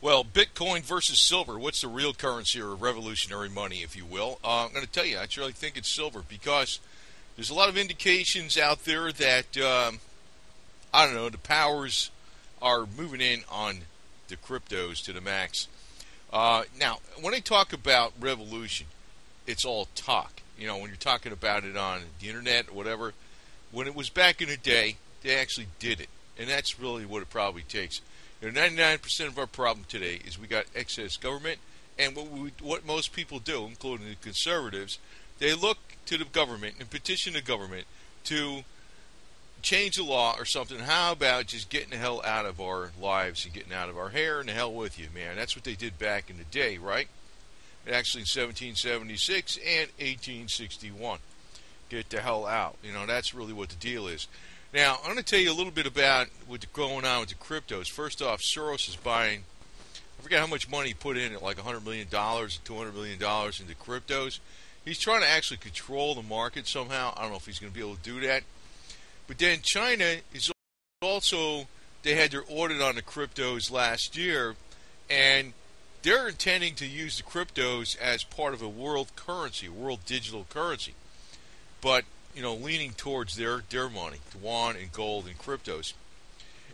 Well, Bitcoin versus silver. What's the real currency or revolutionary money, if you will? I'm going to tell you, I actually think it's silver because there's a lot of indications out there that, I don't know, the powers are moving in on the cryptos to the max. Now, when I talk about revolution, it's all talk. You know, when you're talking about it on the internet or whatever, when it was back in the day, they actually did it. And that's really what it probably takes. 99% of our problem today is we got excess government, and what most people do, including the conservatives, they look to the government and petition the government to change the law or something. How about just getting the hell out of our lives and getting out of our hair, and the hell with you, man. That's what they did back in the day, right? Actually in 1776 and 1861. Get the hell out. You know, that's really what the deal is. Now, I'm going to tell you a little bit about what's going on with the cryptos. First off, Soros is buying, I forget how much money he put in it, like $100 million, $200 million into cryptos. He's trying to actually control the market somehow. I don't know if he's going to be able to do that. But then China is also, they had their audit on the cryptos last year, and they're intending to use the cryptos as part of a world currency, a world digital currency. But you know, leaning towards their money, yuan and gold and cryptos.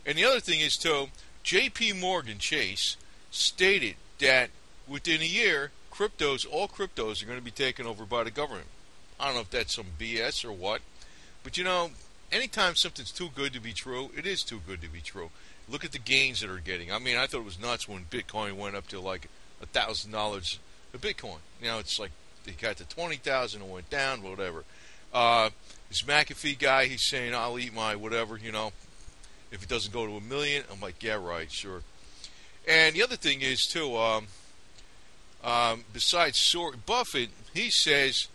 And the other thing is, too, J.P. Morgan Chase stated that within a year, all cryptos are going to be taken over by the government. I don't know if that's some BS or what, but you know, anytime something's too good to be true, it is too good to be true. Look at the gains that are getting. I mean, I thought it was nuts when Bitcoin went up to like $1,000 a Bitcoin. You know, it's like they got to 20,000 and went down, whatever. This McAfee guy, he's saying, I'll eat my whatever, you know, if it doesn't go to 1 million. I'm like, yeah, right, sure. And the other thing is, too, besides Buffett, he says,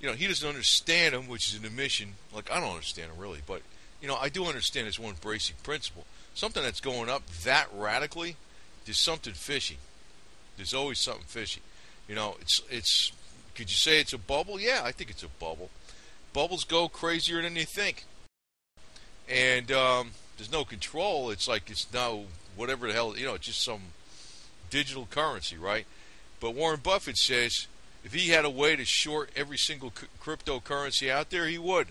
you know, he doesn't understand him, which is an admission. Like, I don't understand him, really. But, you know, I do understand his one basic principle. Something that's going up that radically, there's something fishy. There's always something fishy. You know, it's could you say it's a bubble? Yeah, I think it's a bubble. Bubbles go crazier than you think. And there's no control. It's like it's no whatever the hell, you know, it's just some digital currency, right? But Warren Buffett says if he had a way to short every single cryptocurrency out there, he would.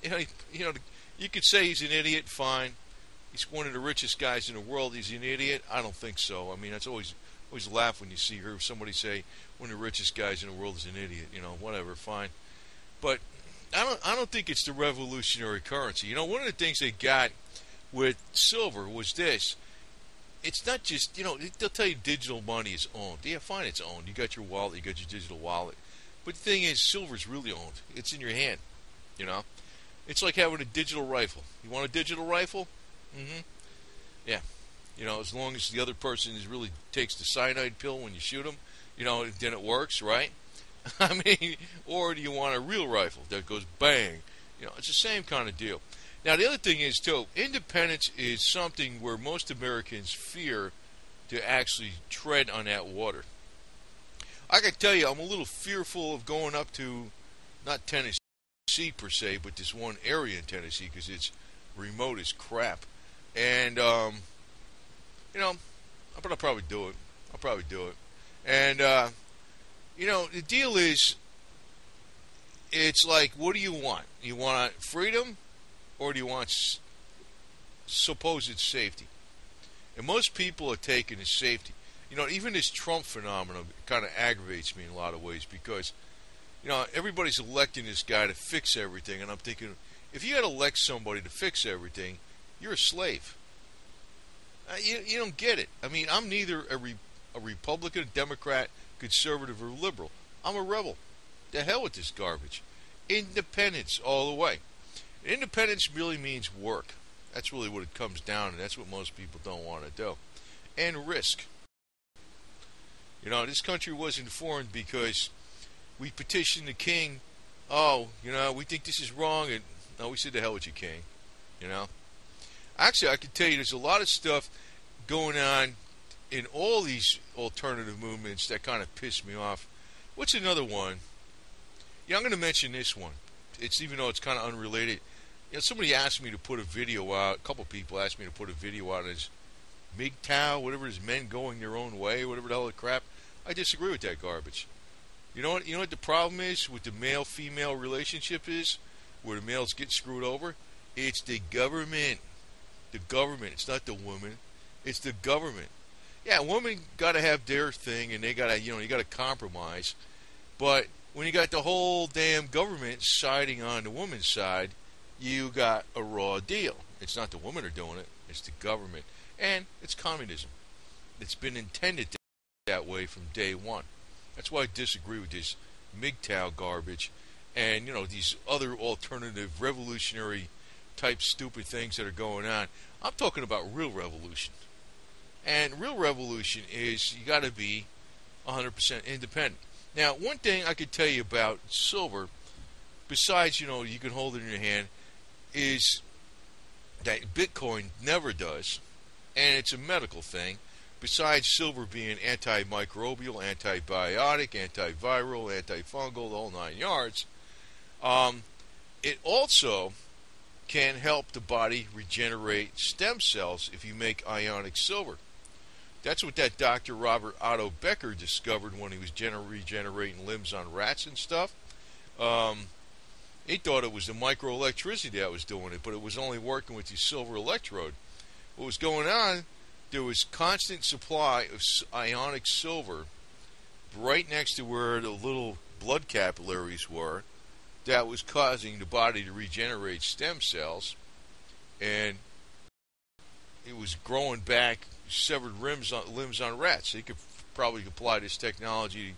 You know, you could say he's an idiot, fine. He's one of the richest guys in the world. He's an idiot? I don't think so. I mean, that's always laugh when you hear somebody say one of the richest guys in the world is an idiot. You know, whatever, fine. But I don't think it's the revolutionary currency. You know, one of the things they got with silver was this. It's not just, you know, they'll tell you digital money is owned. Yeah, fine, it's owned. You got your wallet, you got your digital wallet. But the thing is, silver's really owned. It's in your hand, you know. It's like having a digital rifle. You want a digital rifle? Mm-hmm. Yeah. You know, as long as the other person really takes the cyanide pill when you shoot them, you know, then it works, right? I mean, or do you want a real rifle that goes bang? You know, it's the same kind of deal. Now, the other thing is, too, independence is something where most Americans fear to actually tread on that water. I can tell you, I'm a little fearful of going up to, not Tennessee per se, but this one area in Tennessee because it's remote as crap. And, you know, but I'll probably do it. And, you know, the deal is, it's like, what do you want? You want freedom, or do you want supposed safety? And most people are taking the safety. You know, even this Trump phenomenon kind of aggravates me in a lot of ways because, you know, everybody's electing this guy to fix everything, and I'm thinking, if you had to elect somebody to fix everything, you're a slave. You don't get it. I mean, I'm neither a Republican, Democrat, conservative, or liberal. I'm a rebel. The hell with this garbage. Independence all the way. Independence really means work. That's really what it comes down to. That's what most people don't want to do. And risk. You know, this country wasn't formed because we petitioned the king. Oh, you know, we think this is wrong. And no, we said, the hell with you, king. You know. Actually, I can tell you there's a lot of stuff going on in all these alternative movements that kind of piss me off. What's another one? Yeah, I'm going to mention this one. It's even though it's kind of unrelated. You know, somebody asked me to put a video out. A couple people asked me to put a video out MGTOW, whatever it is, men going their own way, whatever the hell the crap. I disagree with that garbage. You know what? You know what the problem is with the male-female relationship is, where the males get screwed over. It's the government. The government. It's not the woman. It's the government. Yeah, women got to have their thing, and they got to, you got to compromise. But when you got the whole damn government siding on the woman's side, you got a raw deal. It's not the women are doing it. It's the government. And it's communism. It's been intended that way from day one. That's why I disagree with this MGTOW garbage and, these other alternative revolutionary type stupid things that are going on. I'm talking about real revolution. And real revolution is you got to be 100% independent. Now, one thing I could tell you about silver, besides, you can hold it in your hand, is that Bitcoin never does, and it's a medical thing. Besides silver being antimicrobial, antibiotic, antiviral, antifungal, the whole 9 yards, it also can help the body regenerate stem cells if you make ionic silver. That's what that Dr. Robert Otto Becker discovered when he was regenerating limbs on rats and stuff. He thought it was the microelectricity that was doing it, but it was only working with the silver electrode. What was going on, there was constant supply of ionic silver right next to where the little blood capillaries were that was causing the body to regenerate stem cells, and it was growing back severed limbs on rats. So you could probably apply this technology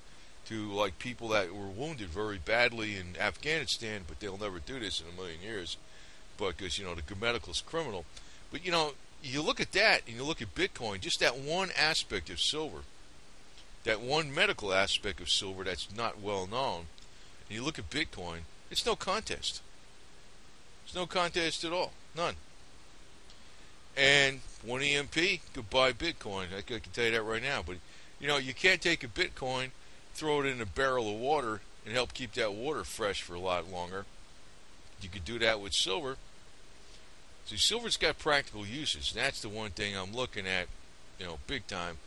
to like people that were wounded very badly in Afghanistan, but they'll never do this in a million years because the medical's criminal. But you look at that and you look at Bitcoin, just that one aspect of silver, that one medical aspect of silver that's not well known, and you look at Bitcoin, it's no contest. It's no contest at all. None. And 1 EMP, goodbye Bitcoin. I can tell you that right now. But, you can't take a Bitcoin, throw it in a barrel of water, and help keep that water fresh for a lot longer. You could do that with silver. See, silver's got practical uses. That's the one thing I'm looking at, big time.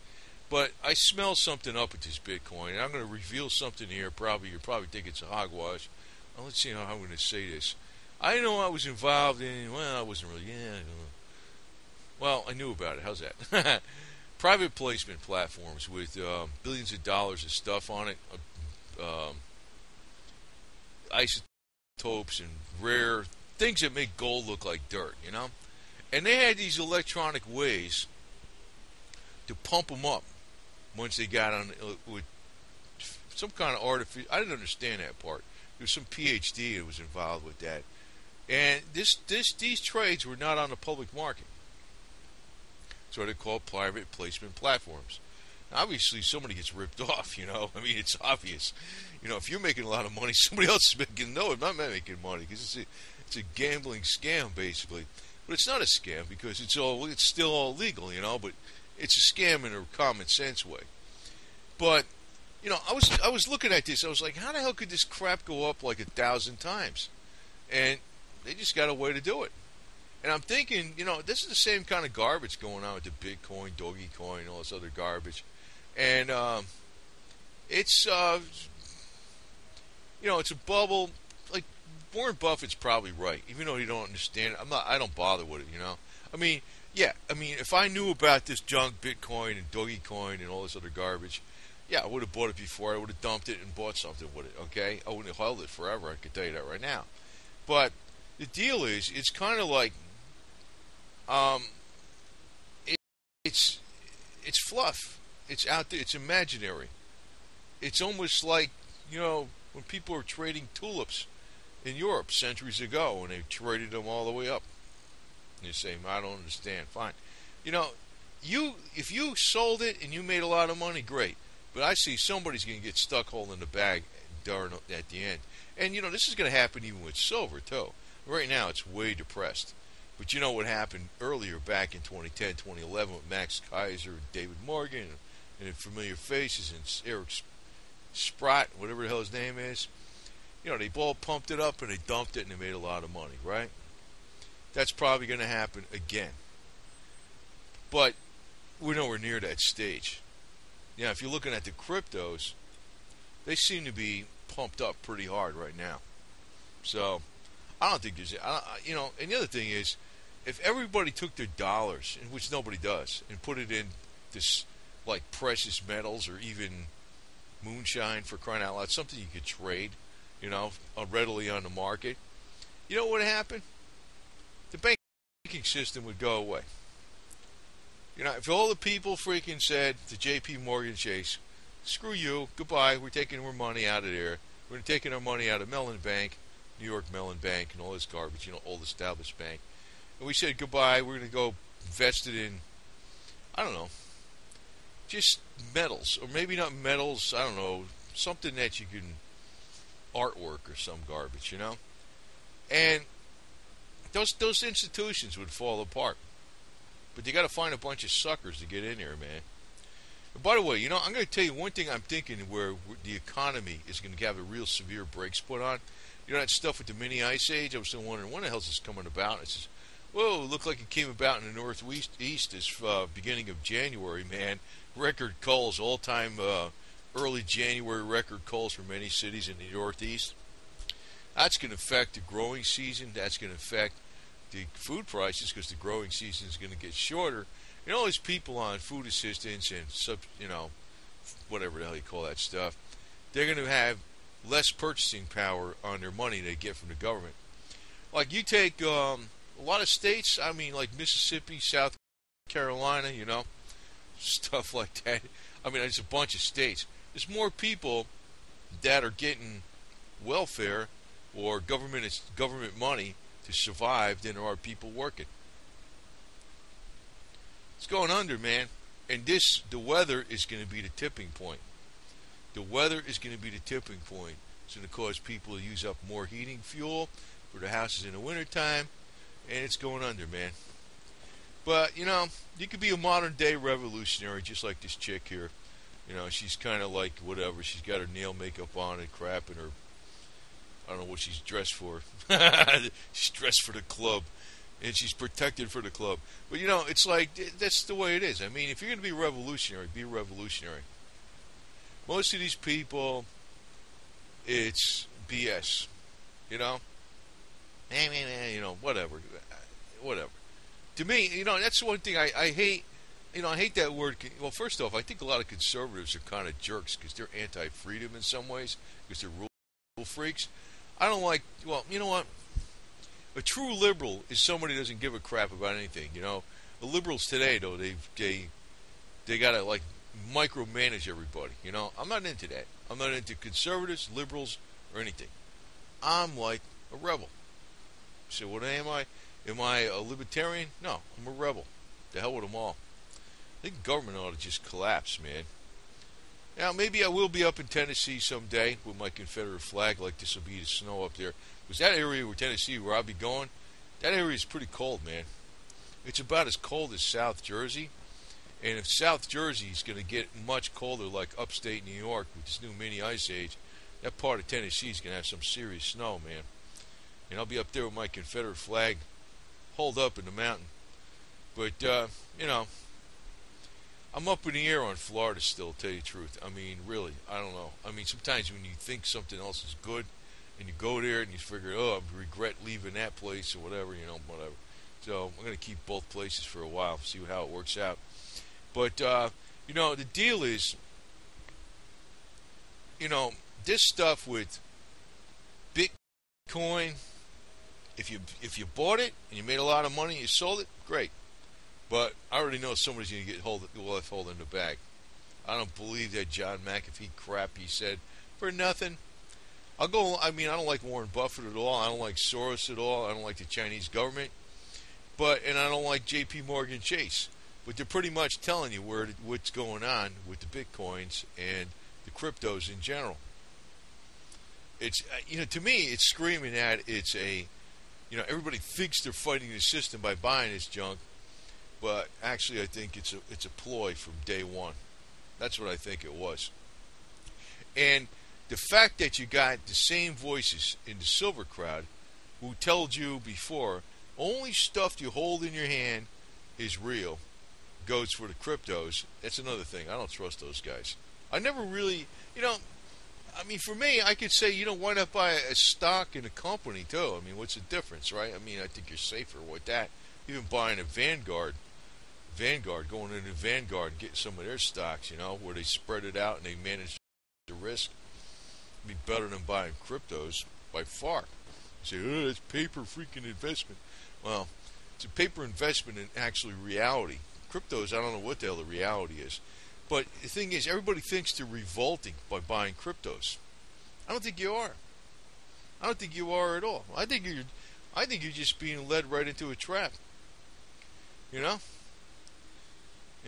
But I smell something up with this Bitcoin, and I'm going to reveal something here. You'll probably think it's a hogwash. Well, let's see how I'm going to say this. I know I was involved in, I wasn't really, well, I knew about it. How's that? Private placement platforms with billions of dollars of stuff on it, isotopes and rare things that make gold look like dirt, And they had these electronic ways to pump them up once they got on with some kind of artificial. I didn't understand that part. There was some PhD that was involved with that, and these trades were not on the public market. So they're called private placement platforms. Now, obviously, somebody gets ripped off. I mean, it's obvious. If you're making a lot of money, somebody else is making. No, I'm not making money because it's a gambling scam basically. But it's not a scam because it's still all legal, But it's a scam in a common sense way. But I was looking at this. I was like, how the hell could this crap go up like 1,000 times? And they just got a way to do it. And I'm thinking, this is the same kind of garbage going on with the Bitcoin, Dogecoin, all this other garbage. And it's it's a bubble. Like Warren Buffett's probably right, even though you don't understand it. I don't bother with it, I mean, if I knew about this junk, Bitcoin and Dogecoin and all this other garbage, yeah, I would have bought it before. I would have dumped it and bought something with it, okay? I wouldn't have held it forever, I can tell you that right now. But the deal is, it's kind of like, it's fluff. It's out there. It's imaginary. It's almost like, when people are trading tulips in Europe centuries ago, and they traded them all the way up. And you say, I don't understand. Fine. If you sold it and you made a lot of money, great. But I see somebody's going to get stuck holding the bag at the end. And, this is going to happen even with silver, too. Right now, it's way depressed. But you know what happened earlier back in 2010, 2011 with Max Kaiser, David Morgan, and familiar faces, and Eric Sprott, whatever the hell his name is. They all pumped it up and they dumped it and they made a lot of money, right? That's probably going to happen again. But near that stage. Yeah, if you're looking at the cryptos, they seem to be pumped up pretty hard right now. So I don't think there's, and the other thing is, if everybody took their dollars, which nobody does, and put it in this, like precious metals or even moonshine, for crying out loud, something you could trade, readily on the market, you know what would happen? The banking system would go away. If all the people freaking said to J.P. Morgan Chase, screw you, goodbye, we're taking our money out of there. We're taking our money out of Mellon Bank, New York Mellon Bank, and all this garbage, old established bank. And we said goodbye, we're going to go invest it in, I don't know, just metals. Or maybe not metals, I don't know, something that you can, artwork or some garbage, And those institutions would fall apart. But you got to find a bunch of suckers to get in there, man. And by the way, I'm going to tell you one thing I'm thinking where the economy is going to have a real severe brakes put on. That stuff with the mini ice age? I was still wondering, when the hell is this coming about? It says, whoa, it looked like it came about in the northeast this beginning of January, man. Record calls, all-time early January record calls for many cities in the northeast. That's going to affect the growing season. That's going to affect the food prices because the growing season is going to get shorter. All these people on food assistance and whatever the hell you call that stuff, they're going to have less purchasing power on their money they get from the government. Like you take a lot of states, like Mississippi, South Carolina, stuff like that. It's a bunch of states. There's more people that are getting welfare or government money to survive than there are people working. It's going under, man. And the weather is going to be the tipping point. The weather is going to be the tipping point. It's going to cause people to use up more heating fuel for their houses in the wintertime, and it's going under, man. But, you could be a modern day revolutionary just like this chick here. She's kind of like whatever. She's got her nail makeup on and crap, and her, I don't know what she's dressed for. She's dressed for the club, and she's protected for the club. But, it's like, that's the way it is. If you're going to be revolutionary, be revolutionary. Most of these people, it's BS, whatever. To me, that's one thing I hate. I hate that word. Well, first off, I think a lot of conservatives are kind of jerks because they're anti-freedom in some ways because they're rule freaks. I don't like. Well, you know what? A true liberal is somebody who doesn't give a crap about anything. The liberals today, though, they gotta like micromanage everybody. I'm not into that. I'm not into conservatives, liberals, or anything. I'm like a rebel. So what am I? Am I a libertarian? No, I'm a rebel. The hell with them all. I think government ought to just collapse, man. Now, maybe I will be up in Tennessee someday with my Confederate flag, like this will be the snow up there. Because that area where Tennessee, where I'll be going, that area is pretty cold, man. It's about as cold as South Jersey. And if South Jersey is going to get much colder like upstate New York with this new mini ice age, that part of Tennessee is going to have some serious snow, man. And I'll be up there with my Confederate flag holed up in the mountain. But, I'm up in the air on Florida still, to tell you the truth. Really, I don't know. Sometimes when you think something else is good, and you go there and you figure, I regret leaving that place or whatever, whatever. So I'm going to keep both places for a while, see how it works out. But, the deal is, this stuff with Bitcoin, if you bought it and you made a lot of money and you sold it, great. But I already know somebody's going to get left holding the bag. I don't believe that John McAfee crap he said for nothing. I don't like Warren Buffett at all. I don't like Soros at all. I don't like the Chinese government. And I don't like J.P. Morgan Chase. But they're pretty much telling you what's going on with the Bitcoins and the cryptos in general. It's, to me, it's screaming at it's everybody thinks they're fighting the system by buying this junk. But actually, I think it's a ploy from day one. That's what I think it was. And the fact that you got the same voices in the silver crowd who told you before, only stuff you hold in your hand is real. goats for the cryptos. That's another thing. I don't trust those guys. I never really, I mean, for me, I could say, why not buy a stock in a company, too? I mean, what's the difference, right? I mean, I think you're safer with that. Even buying a Vanguard, going into Vanguard and getting some of their stocks, where they spread it out and they manage the risk, be better than buying cryptos by far. You say, oh, that's paper freaking investment. Well, it's a paper investment in actually reality. Cryptos, I don't know what the hell the reality is. But the thing is, everybody thinks they're revolting by buying cryptos. I don't think you are. I don't think you are at all. I think you're just being led right into a trap.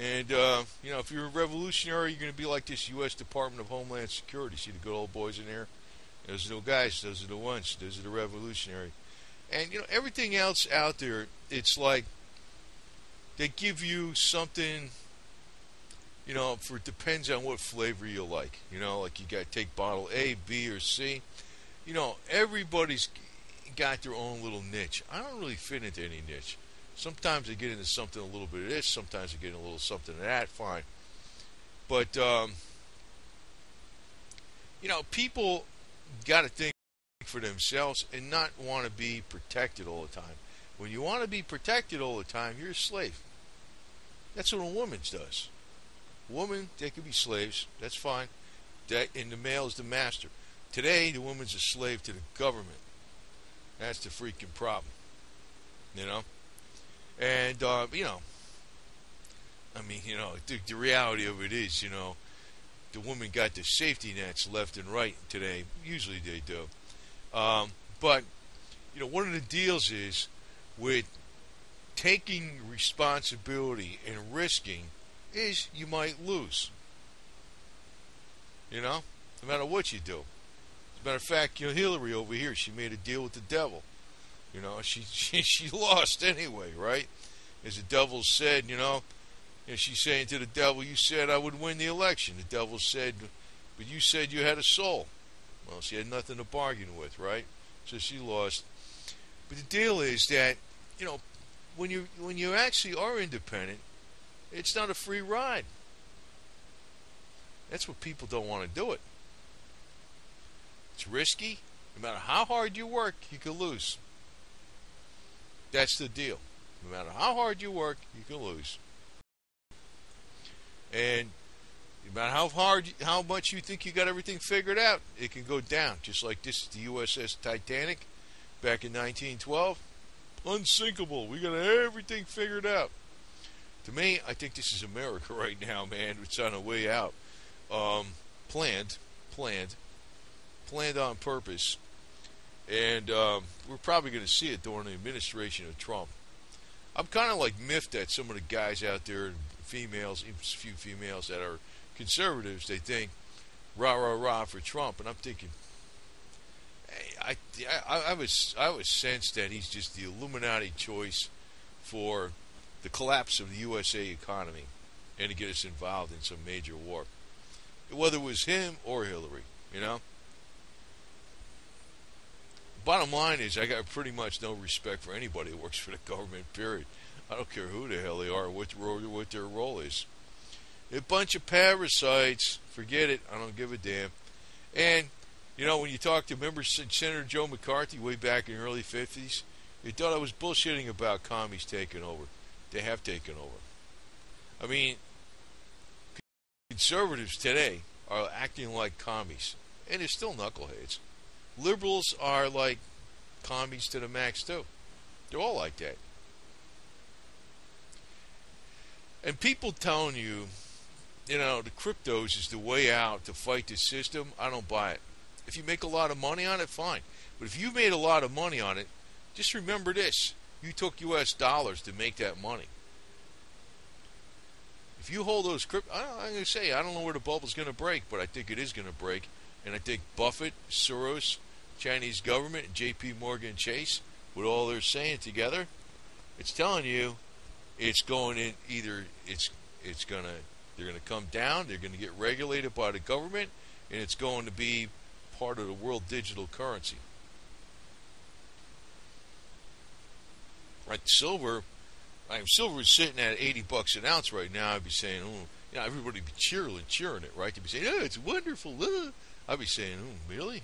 And, if you're a revolutionary, you're going to be like this U.S. Department of Homeland Security. See the good old boys in there? Those are the guys. Those are the ones. Those are the revolutionary. And, everything else out there, it's like they give you something, it depends on what flavor you like. Like you got to take bottle A, B, or C. Everybody's got their own little niche. I don't really fit into any niche. Sometimes I get into something a little bit of this. Sometimes I get into a little something of that. Fine. But, people got to think for themselves and not want to be protected all the time. When you want to be protected all the time, you're a slave. That's what a woman does. Women, they can be slaves. That's fine. And the male is the master. Today, the woman's a slave to the government. That's the freaking problem. And, the reality of it is, the women got the safety nets left and right today. Usually they do. But, one of the deals is with taking responsibility and risking is you might lose. No matter what you do. As a matter of fact, Hillary over here, she made a deal with the devil. She lost anyway, right? As the devil said, she's saying to the devil, you said I would win the election. The devil said, but you said you had a soul. Well, she had nothing to bargain with, right? So she lost. But the deal is that, when you actually are independent, it's not a free ride. That's what people don't want to do it. It's risky. No matter how hard you work, you can lose. That's the deal. No matter how hard you work, you can lose. And no matter how much you think you got everything figured out, it can go down. Just like this is the USS Titanic back in 1912. Unsinkable. We got everything figured out. To me, I think this is America right now, man. It's on the way out. Planned on purpose. And we're probably going to see it during the administration of Trump. I'm kind of like miffed at some of the guys out there, females, even a few females that are conservatives. They think rah rah rah for Trump, and I'm thinking, hey, I was sensed that he's just the Illuminati choice for the collapse of the USA economy and to get us involved in some major war, whether it was him or Hillary. Bottom line is, I got pretty much no respect for anybody who works for the government, period. I don't care who the hell they are or what their role is. A bunch of parasites. Forget it. I don't give a damn. And, when you talk to members, Senator Joe McCarthy way back in the early 50s, he thought I was bullshitting about commies taking over. They have taken over. I mean, conservatives today are acting like commies. And they're still knuckleheads. Liberals are like commies to the max, too. They're all like that. And people telling you, the cryptos is the way out to fight the system, I don't buy it. If you make a lot of money on it, fine. But if you made a lot of money on it, just remember this. You took U.S. dollars to make that money. If you hold those crypto, I'm going to say, I don't know where the bubble's going to break, but I think it is going to break. And I think Buffett, Soros, Chinese government, and J.P. Morgan Chase, with all they're saying together, it's telling you it's going in either they're going to come down, they're going to get regulated by the government, and it's going to be part of the world digital currency. Like silver, If silver is sitting at $80 an ounce right now, I'd be saying, oh, everybody would be cheering it, right? They'd be saying, oh, it's wonderful. I'd be saying, oh, really?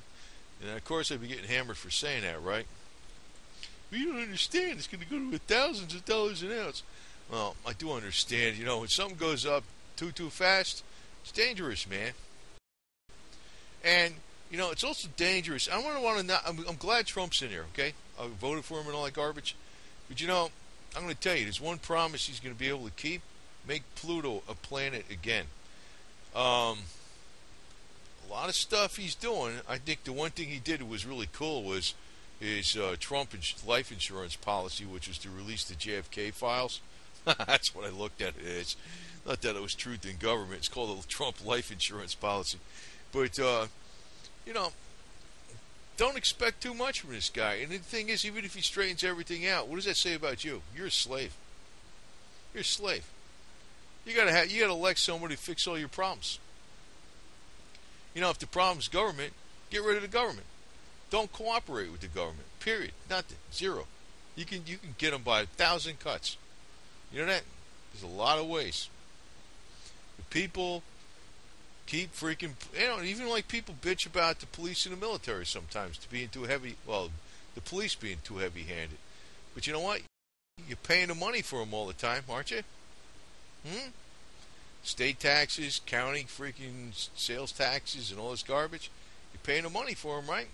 And of course, I'd be getting hammered for saying that, right? Well, you don't understand. It's going to go to thousands of dollars an ounce. Well, I do understand. When something goes up too fast, it's dangerous, man. And it's also dangerous. I'm glad Trump's in here. Okay, I voted for him and all that garbage. But I'm going to tell you, there's one promise he's going to be able to keep: make Pluto a planet again. A lot of stuff he's doing. I think the one thing he did was really cool was his Trump life insurance policy, which was to release the JFK files. That's what I looked at it as. Not that it was truth in government. It's called a Trump life insurance policy. But, don't expect too much from this guy. And the thing is, even if he straightens everything out, what does that say about you? You're a slave. You're a slave. You gotta elect somebody to fix all your problems. If the problem's government, get rid of the government. Don't cooperate with the government. Period. Nothing. Zero. You can get them by 1,000 cuts. You know that? There's a lot of ways. The people keep freaking, even like people bitch about the police and the military sometimes to being too heavy. Well, the police being too heavy-handed. But you know what? You're paying the money for them all the time, aren't you? State taxes, county freaking sales taxes, and all this garbage. You're paying the money for them, right?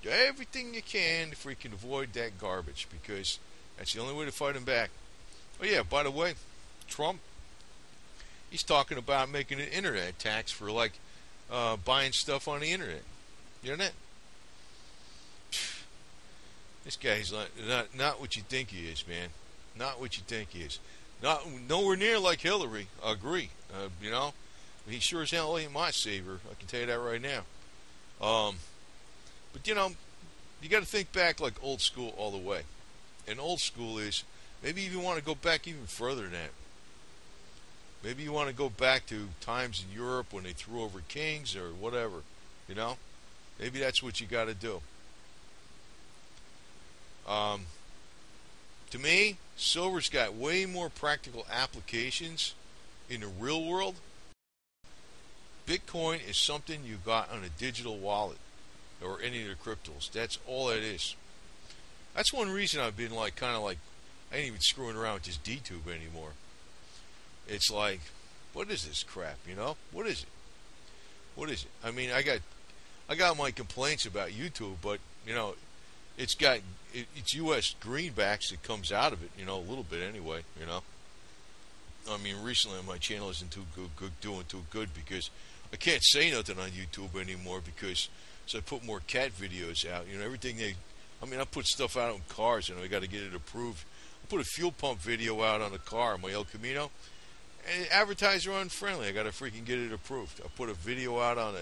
Do everything you can to freaking avoid that garbage, because that's the only way to fight them back. Oh yeah, by the way, Trump, he's talking about making an internet tax for buying stuff on the internet. You know that? This guy's not what you think he is, man. Not what you think he is. Nowhere near like Hillary. I agree. He sure as hell ain't my savior. I can tell you that right now. But you got to think back like old school all the way. And old school is, maybe you want to go back even further than that. Maybe you want to go back to times in Europe when they threw over kings or whatever. Maybe that's what you got to do. To me, silver's got way more practical applications in the real world. Bitcoin is something you got on a digital wallet or any of the cryptos. That's all it is. That's one reason I've been I ain't even screwing around with this DTube anymore. It's like, what is this crap, What is it? What is it? I mean, I got my complaints about YouTube, but, it's got, it's U.S. greenbacks that comes out of it, a little bit anyway, I mean, recently my channel isn't doing too good because I can't say nothing on YouTube anymore so I put more cat videos out, I put stuff out on cars, I got to get it approved. I put a fuel pump video out on a car, my El Camino, and advertiser unfriendly. I got to freaking get it approved. I put a video out on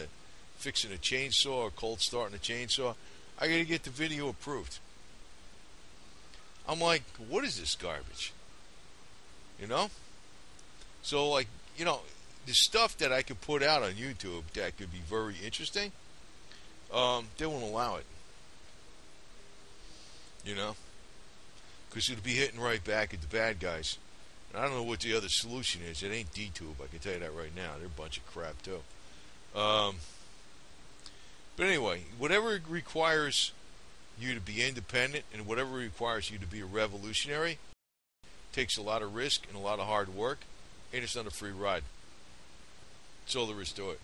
fixing a chainsaw or cold starting a chainsaw. I got to get the video approved. I'm like, what is this garbage? So the stuff that I could put out on YouTube that could be very interesting, they won't allow it. Because it'll be hitting right back at the bad guys. And I don't know what the other solution is. It ain't DTube, I can tell you that right now. They're a bunch of crap, too. But anyway, whatever requires you to be independent and whatever requires you to be a revolutionary takes a lot of risk and a lot of hard work, and it's not a free ride. That's all there is to it.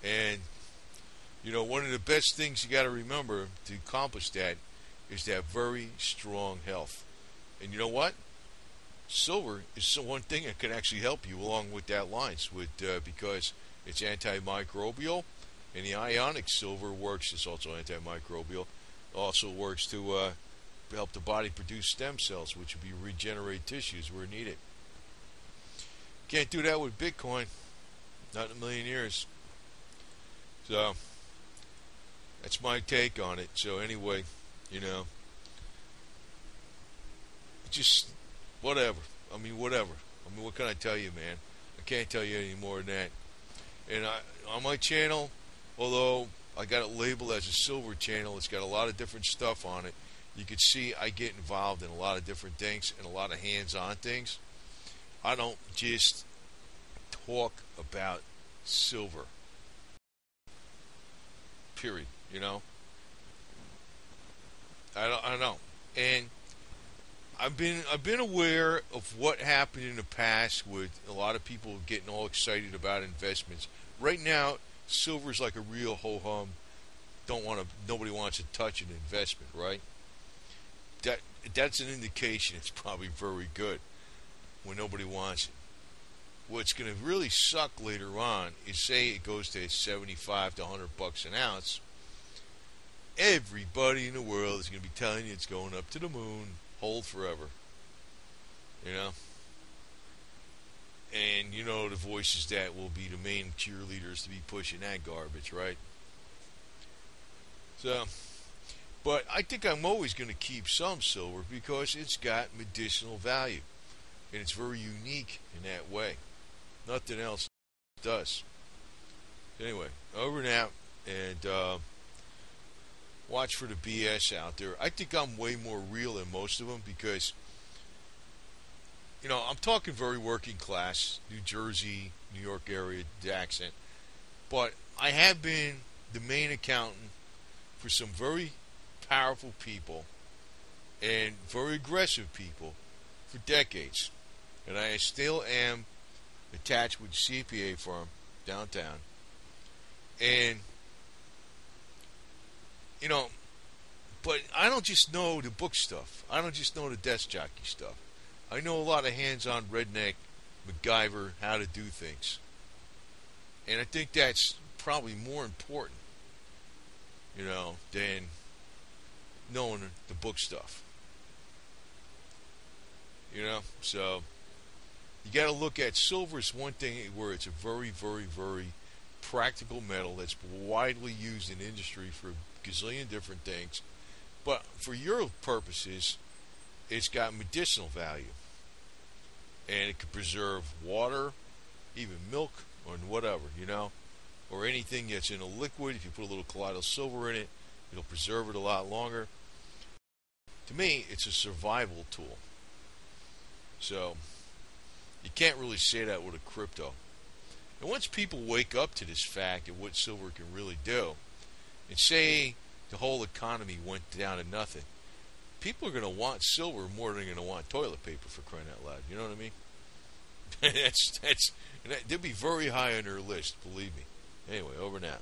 And, one of the best things you got to remember to accomplish that is to have very strong health. And you know what? Silver is one thing that can actually help you along with that lines because it's antimicrobial, and the ionic silver works. It's also antimicrobial. Also works to help the body produce stem cells, which will be regenerate tissues where needed. Can't do that with Bitcoin. Not in a million years. So that's my take on it. So anyway, just whatever. Whatever. What can I tell you, man? I can't tell you any more than that. And on my channel, although I got it labeled as a silver channel, it's got a lot of different stuff on it. You could see I get involved in a lot of different things and a lot of hands-on things. I don't just talk about silver. Period. You know, I don't know. And I've been aware of what happened in the past with a lot of people getting all excited about investments. Right now, silver's like a real ho hum. Nobody wants to touch an investment, right? That's an indication it's probably very good when nobody wants it. What's going to really suck later on is, say it goes to 75 to $100 an ounce. Everybody in the world is going to be telling you it's going up to the moon, hold forever. You know? And you know the voices that will be the main cheerleaders to be pushing that garbage, right? So, but I think I'm always going to keep some silver because it's got medicinal value. And it's very unique in that way. Nothing else does. Anyway, over and out. And watch for the BS out there. I think I'm way more real than most of them because, you know, I'm talking very working class, New Jersey, New York area, the accent. But I have been the main accountant for some very powerful people and very aggressive people for decades. And I still am attached with a CPA firm downtown. And, you know, but I don't just know the book stuff. I don't just know the desk jockey stuff. I know a lot of hands-on redneck, MacGyver, how to do things. And I think that's probably more important, you know, than knowing the book stuff. You know, so you got to look at silver as one thing where it's a very, very, very practical metal that's widely used in industry for a gazillion different things. But for your purposes, it's got medicinal value. And it could preserve water, even milk, or whatever, you know. Or anything that's in a liquid. If you put a little colloidal silver in it, it'll preserve it a lot longer. To me, it's a survival tool. So, you can't really say that with a crypto. And once people wake up to this fact of what silver can really do, and say the whole economy went down to nothing, people are going to want silver more than they're going to want toilet paper, for crying out loud. You know what I mean? They'll be very high on their list, believe me. Anyway, over and out.